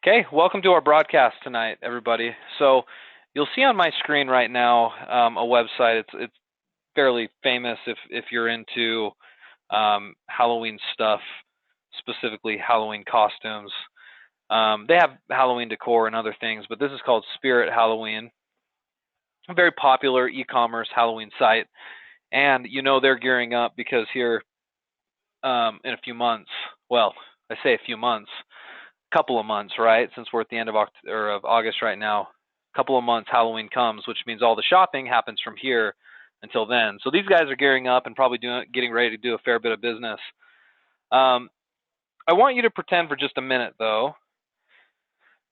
Okay, welcome to our broadcast tonight, everybody. So you'll see on my screen right now a website. It's fairly famous if you're into Halloween stuff, specifically Halloween costumes. They have Halloween decor and other things, but this is called Spirit Halloween, a very popular e-commerce Halloween site. And you know they're gearing up because here in a few months, well, I say a few months, couple of months, right? Since we're at the end of August right now, a couple of months Halloween comes, which means all the shopping happens from here until then. So these guys are gearing up and probably getting ready to do a fair bit of business. I want you to pretend for just a minute, though,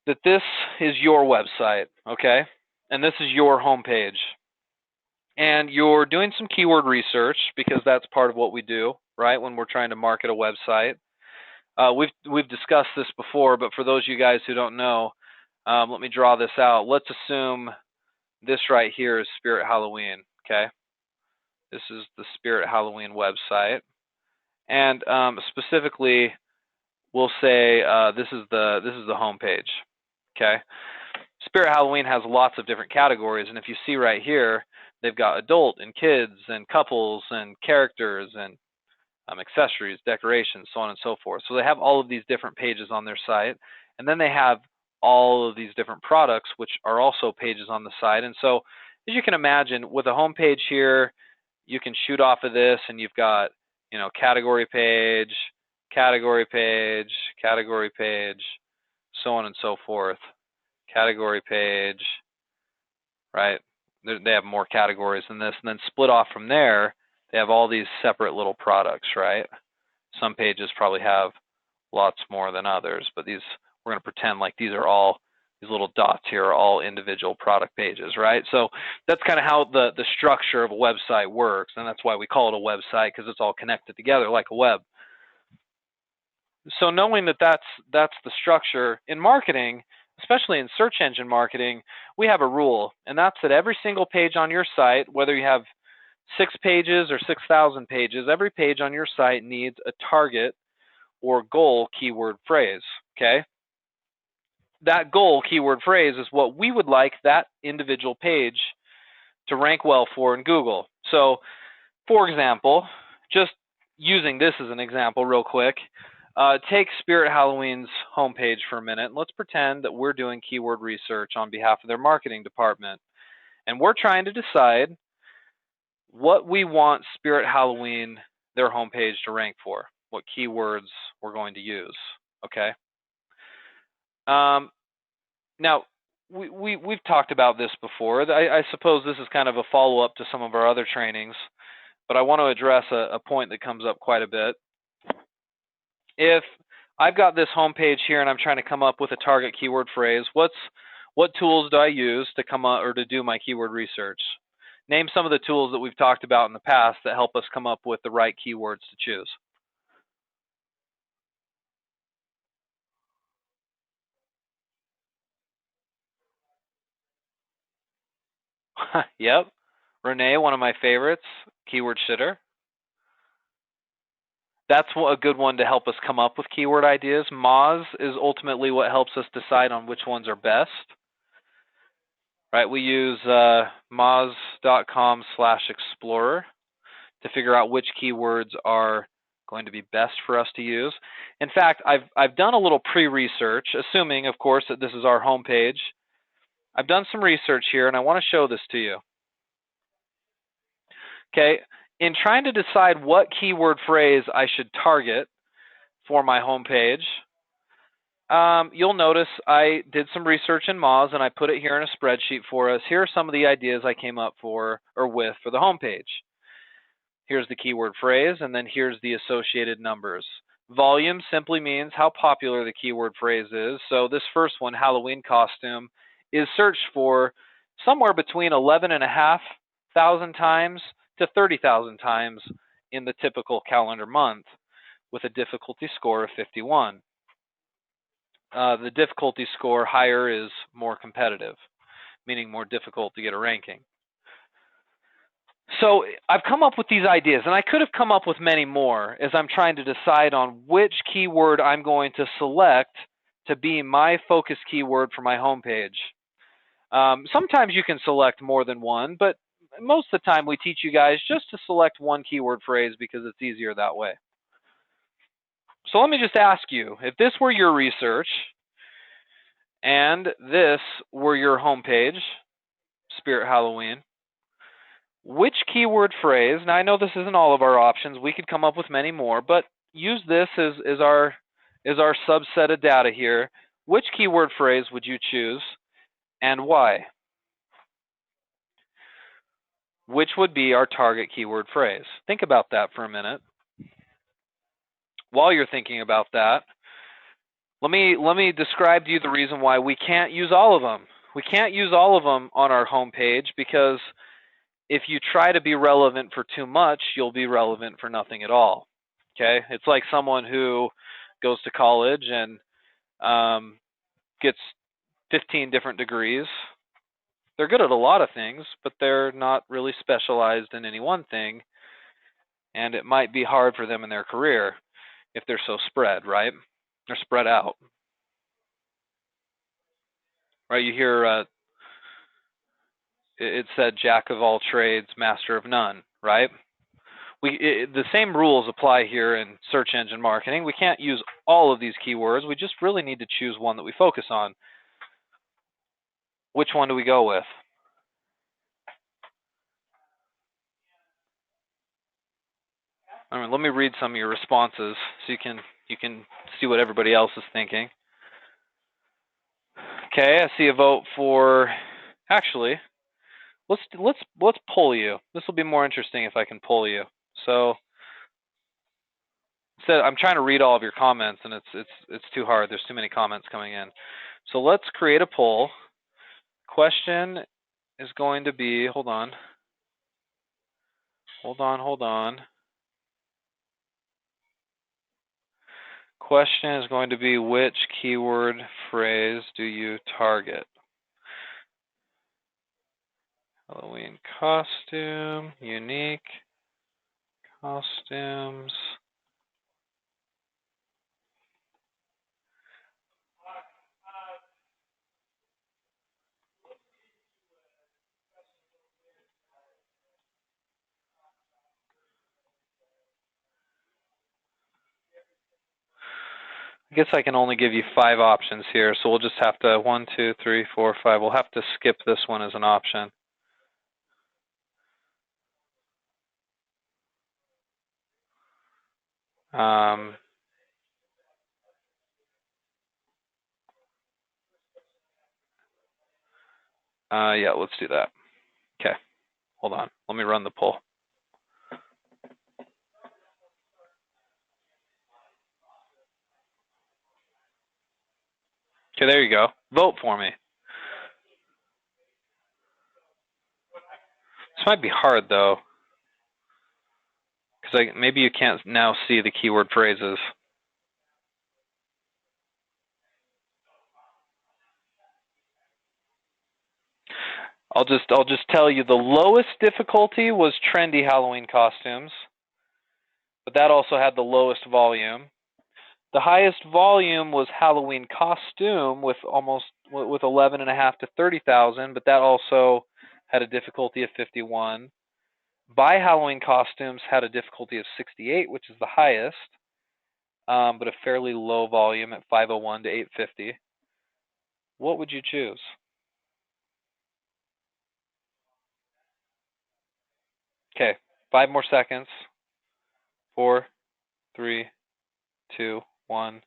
that this is your website, okay? And this is your homepage. And you're doing some keyword research because that's part of what we do, right, when we're trying to market a website. We've discussed this before, but for those of you guys who don't know, let me draw this out. Let's assume this right here is Spirit Halloween. Okay, this is the Spirit Halloween website, and specifically, we'll say this is the home page. Okay, Spirit Halloween has lots of different categories, and if you see right here, they've got adult and kids and couples and characters and accessories, decorations, so on and so forth. So they have all of these different pages on their site, and then they have all of these different products, which are also pages on the site. And so, as you can imagine, with a home page here, you can shoot off of this, and you've got, category page, category page, category page, so on and so forth. Category page, right? They have more categories than this, and then split off from there, they have all these separate little products, right? Some pages probably have lots more than others, but we're going to pretend like these little dots here are all individual product pages, right? So that's kind of how the structure of a website works, and that's why we call it a website, because it's all connected together like a web. So knowing that that's the structure in marketing, especially in search engine marketing, we have a rule, and that's that every single page on your site, whether you have 6 pages or 6,000 pages, every page on your site needs a target or goal keyword phrase, okay? That goal keyword phrase is what we would like that individual page to rank well for in Google. So, for example, just using this as an example real quick, take Spirit Halloween's homepage for a minute, and let's pretend that we're doing keyword research on behalf of their marketing department, and we're trying to decide what we want Spirit Halloween, their homepage, to rank for, what keywords we're going to use, okay? Now, we've talked about this before. I suppose this is kind of a follow-up to some of our other trainings, but I want to address a point that comes up quite a bit. If I've got this homepage here and I'm trying to come up with a target keyword phrase, what tools do I use to come up or to do my keyword research? Name some of the tools that we've talked about in the past that help us come up with the right keywords to choose. Yep. Renee, one of my favorites, Keyword Shitter. That's a good one to help us come up with keyword ideas. Moz is ultimately what helps us decide on which ones are best. Right, we use moz.com/explorer to figure out which keywords are going to be best for us to use. In fact, I've done a little pre-research, assuming, of course, that this is our home page. I've done some research here, and I want to show this to you. Okay, in trying to decide what keyword phrase I should target for my home page, you'll notice I did some research in Moz, and I put it here in a spreadsheet for us. Here are some of the ideas I came up with for the home page. Here's the keyword phrase, and then here's the associated numbers. Volume simply means how popular the keyword phrase is. So this first one, Halloween costume, is searched for somewhere between 11,500 times to 30,000 times in the typical calendar month, with a difficulty score of 51. The difficulty score higher is more competitive, meaning more difficult to get a ranking. So I've come up with these ideas, and I could have come up with many more as I'm trying to decide on which keyword I'm going to select to be my focus keyword for my homepage. Sometimes you can select more than one, but most of the time we teach you guys just to select one keyword phrase because it's easier that way. So let me just ask you, if this were your research and this were your homepage, Spirit Halloween, which keyword phrase, now I know this isn't all of our options, we could come up with many more, but use this as our subset of data here. Which keyword phrase would you choose and why? Which would be our target keyword phrase? Think about that for a minute. While you're thinking about that, let me describe to you the reason why we can't use all of them. We can't use all of them on our homepage because if you try to be relevant for too much, you'll be relevant for nothing at all. Okay? It's like someone who goes to college and gets 15 different degrees. They're good at a lot of things, but they're not really specialized in any one thing, and it might be hard for them in their career if they're so spread, right? They're spread out. Right? You hear it said jack of all trades, master of none, right? The same rules apply here in search engine marketing. We can't use all of these keywords. We just really need to choose one that we focus on. Which one do we go with? All right, let me read some of your responses so you can see what everybody else is thinking. Okay, I see a vote for. Actually, let's poll you. This will be more interesting if I can poll you. So, I'm trying to read all of your comments, and it's too hard. There's too many comments coming in. So let's create a poll. Question is going to be. Hold on. Question is going to be, which keyword phrase do you target? Halloween costume, unique costumes. I guess I can only give you 5 options here, so we'll just have to 1, 2, 3, 4, 5. We'll have to skip this one as an option. Yeah, let's do that. Okay, hold on. Let me run the poll. Okay, there you go. Vote for me. This might be hard, though, because maybe you can't now see the keyword phrases. I'll just tell you the lowest difficulty was trendy Halloween costumes, but that also had the lowest volume. The highest volume was Halloween costume with 11.5 to 30,000, but that also had a difficulty of 51. By Halloween costumes had a difficulty of 68, which is the highest, but a fairly low volume at 501 to 850. What would you choose? Okay, 5 more seconds. 4, 3, 2, 1.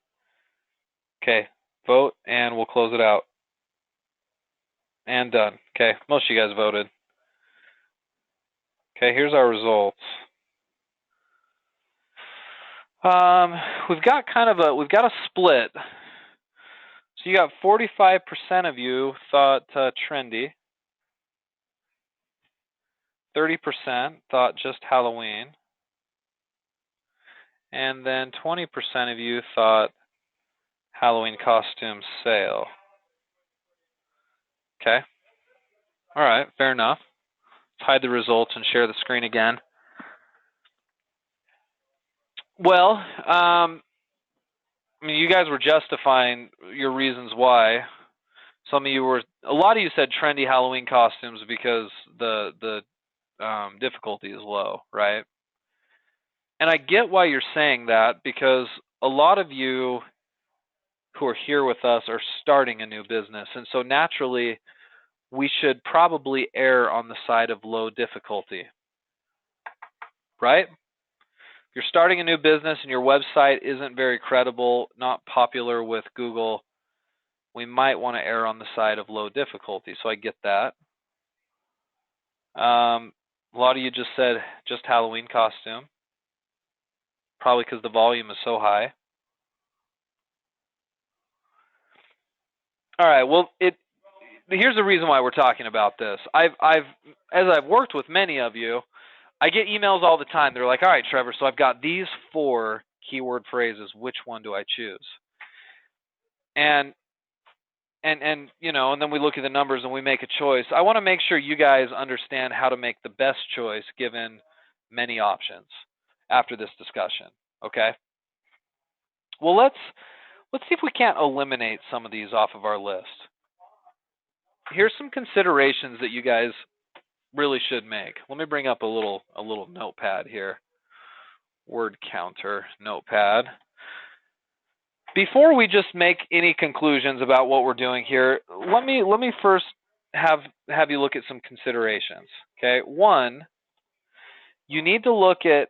Okay, vote, and we'll close it out. And done. Okay, most of you guys voted. Okay, here's our results. We've got a split. So you got 45% of you thought trendy. 30% thought just Halloween. And then 20% of you thought Halloween costume sale. Okay. All right, fair enough. Let's hide the results and share the screen again. Well, I mean, you guys were justifying your reasons why. A lot of you said trendy Halloween costumes because the difficulty is low, right? And I get why you're saying that, because a lot of you who are here with us are starting a new business. And so naturally, we should probably err on the side of low difficulty, right? If you're starting a new business and your website isn't very credible, not popular with Google, we might want to err on the side of low difficulty. So I get that. A lot of you just said just Halloween costume, probably because the volume is so high. All right. Well, here's the reason why we're talking about this. As I've worked with many of you, I get emails all the time. They're like, "All right, Trevor, so I've got these 4 keyword phrases. Which one do I choose?" And and then we look at the numbers and we make a choice. I want to make sure you guys understand how to make the best choice given many options after this discussion. Okay? Well, let's see if we can't eliminate some of these off of our list. Here's some considerations that you guys really should make. Let me bring up a little notepad here. Word counter notepad. Before we just make any conclusions about what we're doing here, let me first have you look at some considerations. Okay, 1, you need to look at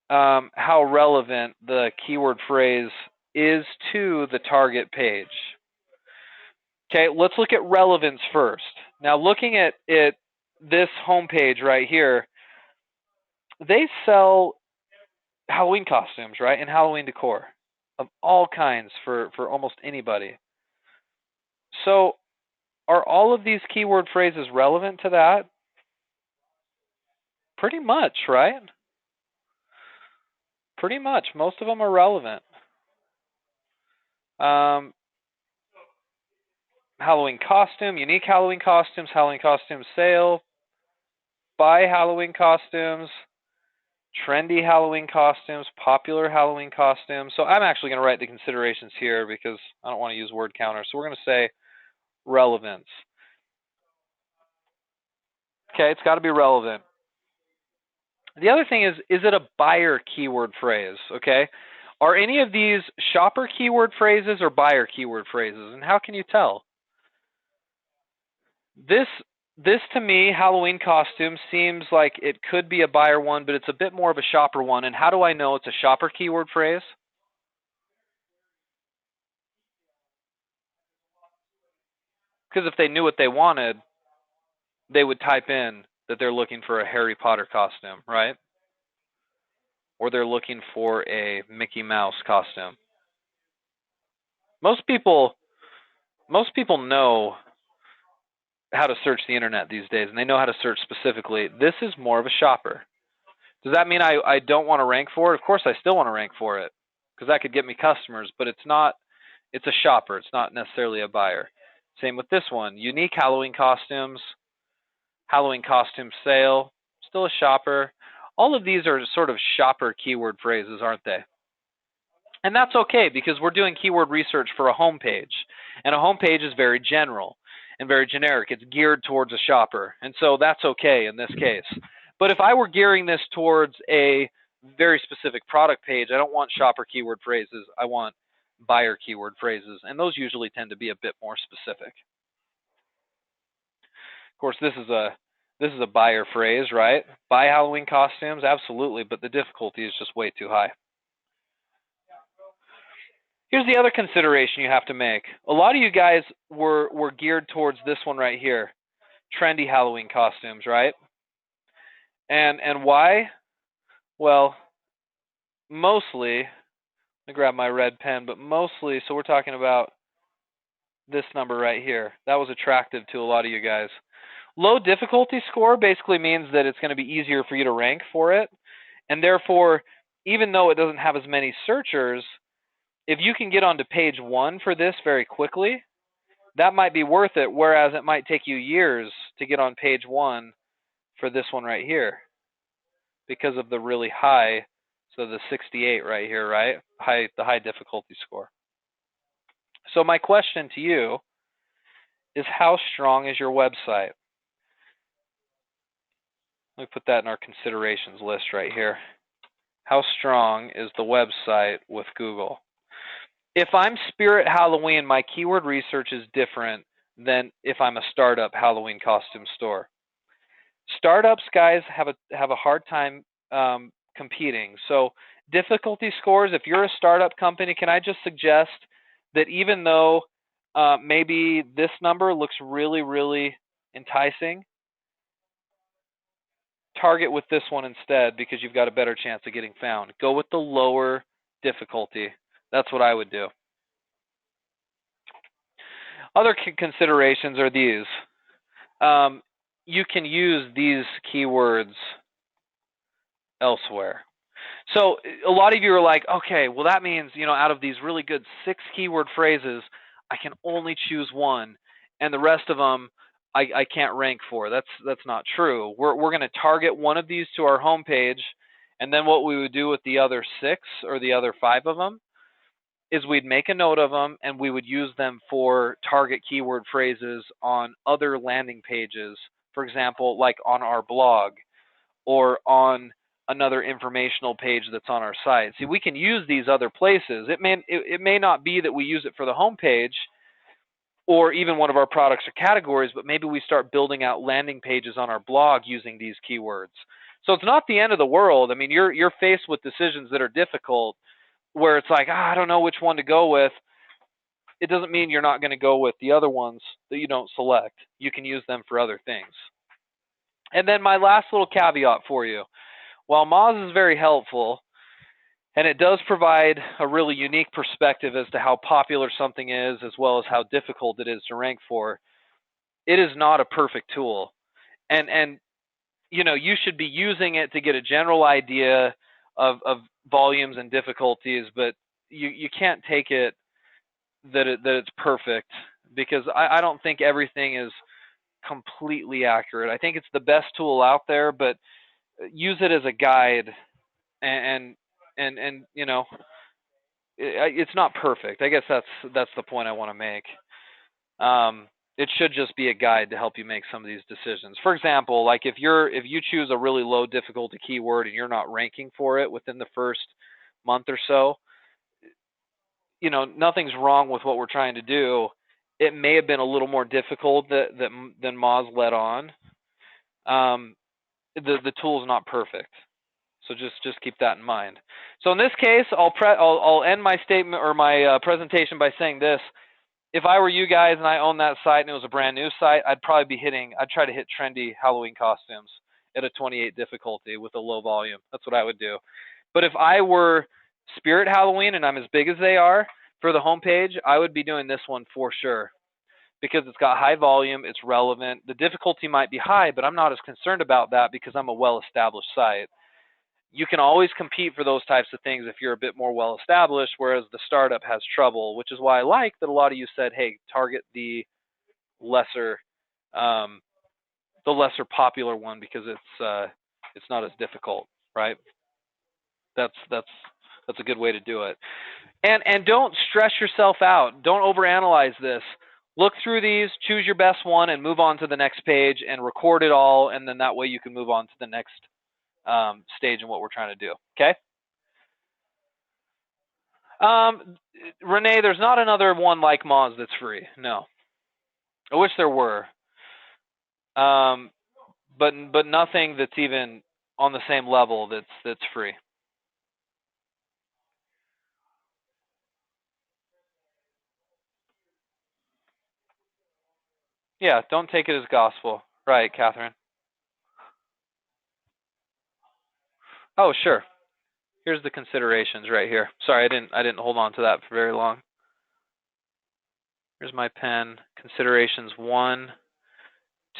how relevant the keyword phrase is to the target page. Okay, let's look at relevance first. Now, looking at this homepage right here, they sell Halloween costumes, right, and Halloween decor of all kinds for almost anybody. So, are all of these keyword phrases relevant to that? Pretty much, right? Pretty much. Most of them are relevant. Halloween costume, unique Halloween costume sale, buy Halloween costumes, trendy Halloween costumes, popular Halloween costumes. So I'm actually going to write the considerations here because I don't want to use word counter. So we're going to say relevance. Okay, it's got to be relevant. The other thing is it a buyer keyword phrase? Okay, are any of these shopper keyword phrases or buyer keyword phrases? And how can you tell? This to me, Halloween costume, seems like it could be a buyer one, but it's a bit more of a shopper one. And how do I know it's a shopper keyword phrase? Because if they knew what they wanted, they would type in that they're looking for a Harry Potter costume, right? Or they're looking for a Mickey Mouse costume. Most people know how to search the internet these days, and they know how to search specifically. This is more of a shopper. Does that mean I don't want to rank for it? Of course I still want to rank for it, because that could get me customers, but it's a shopper. It's not necessarily a buyer. Same with this one. Unique Halloween costumes, Halloween costume sale, still a shopper. All of these are sort of shopper keyword phrases, aren't they? And that's okay, because we're doing keyword research for a homepage. And a homepage is very general and very generic. It's geared towards a shopper. And so that's okay in this case. But if I were gearing this towards a very specific product page, I don't want shopper keyword phrases. I want buyer keyword phrases. And those usually tend to be a bit more specific. Of course, this is a buyer phrase, right? Buy Halloween costumes, absolutely, but the difficulty is just way too high. Here's the other consideration you have to make. A lot of you guys were geared towards this one right here, trendy Halloween costumes, right? And why? Well, mostly, let me grab my red pen, but mostly, so we're talking about this number right here. That was attractive to a lot of you guys. Low difficulty score basically means that it's going to be easier for you to rank for it. And therefore, even though it doesn't have as many searchers, if you can get onto page 1 for this very quickly, that might be worth it, whereas it might take you years to get on page 1 for this one right here because of the really high So the 68 right here, right? The high difficulty score. So my question to you is, how strong is your website? Let me put that in our considerations list right here. How strong is the website with Google? If I'm Spirit Halloween, my keyword research is different than if I'm a startup Halloween costume store. Startups, guys, have a hard time competing. So difficulty scores, if you're a startup company, can I just suggest that even though maybe this number looks really, really enticing, target with this one instead, because you've got a better chance of getting found. Go with the lower difficulty. That's what I would do. Other considerations are these. You can use these keywords elsewhere. So a lot of you are like, okay, well that means, out of these really good 6 keyword phrases, I can only choose one, and the rest of them I can't rank for. That's not true. We're going to target one of these to our homepage, and then what we would do with the other 6 or the other 5 of them is we'd make a note of them, and we would use them for target keyword phrases on other landing pages. For example, like on our blog or on another informational page that's on our site. See, we can use these other places. It may not be that we use it for the homepage or even one of our products or categories, but maybe we start building out landing pages on our blog using these keywords. So it's not the end of the world. I mean, you're faced with decisions that are difficult, where it's like, I don't know which one to go with. It doesn't mean you're not going to go with the other ones that you don't select. You can use them for other things. And then my last little caveat for you. While Moz is very helpful, and it does provide a really unique perspective as to how popular something is, as well as how difficult it is to rank for, it is not a perfect tool. And you should be using it to get a general idea of volumes and difficulties, but you can't take it that it's perfect, because I don't think everything is completely accurate. I think it's the best tool out there, but use it as a guide, and it's not perfect. I guess that's the point I want to make. It should just be a guide to help you make some of these decisions. For example, like if you choose a really low difficulty keyword and you're not ranking for it within the first month or so, nothing's wrong with what we're trying to do. It may have been a little more difficult than Moz let on. The tool is not perfect, so just keep that in mind. So in this case, I'll end my statement or my presentation by saying this: if I were you guys and I owned that site and it was a brand new site, I'd try to hit trendy Halloween costumes at a 28 difficulty with a low volume. That's what I would do. But if I were Spirit Halloween and I'm as big as they are for the homepage, I would be doing this one for sure, because it's got high volume, it's relevant. The difficulty might be high, but I'm not as concerned about that because I'm a well-established site. You can always compete for those types of things if you're a bit more well-established, whereas the startup has trouble, which is why I like that a lot of you said, hey, target the lesser popular one, because it's not as difficult, right? That's a good way to do it. And don't stress yourself out. Don't overanalyze this. Look through these, choose your best one, and move on to the next page and record it all, and then that way you can move on to the next stage in what we're trying to do. Okay? Renee, there's not another one like Moz that's free. No. I wish there were. But nothing that's even on the same level that's free. Yeah, don't take it as gospel. Right, Catherine? Oh, sure. Here's the considerations right here. Sorry, I didn't hold on to that for very long. Here's my pen. Considerations 1,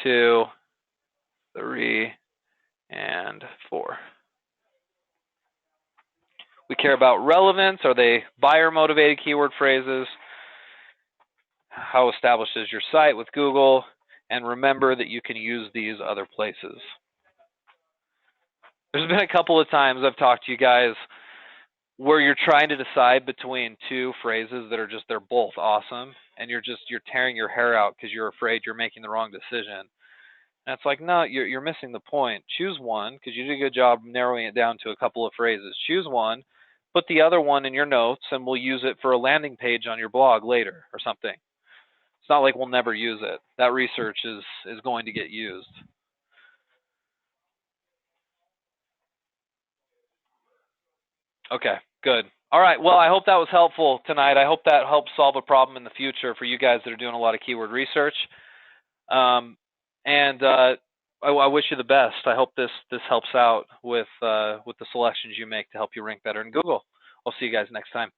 2, 3, and 4. We care about relevance. Are they buyer-motivated keyword phrases? How established is your site with Google? And remember that you can use these other places. There's been a couple of times I've talked to you guys where you're trying to decide between two phrases that are just, they're both awesome, and you're tearing your hair out because you're afraid you're making the wrong decision. And it's like, no, you're missing the point. Choose one, because you did a good job narrowing it down to a couple of phrases. Choose one, put the other one in your notes, and we'll use it for a landing page on your blog later or something. It's not like we'll never use it. That research is going to get used. Okay, good. All right. Well, I hope that was helpful tonight. I hope that helps solve a problem in the future for you guys that are doing a lot of keyword research. And I wish you the best. I hope this helps out with the selections you make to help you rank better in Google. I'll see you guys next time.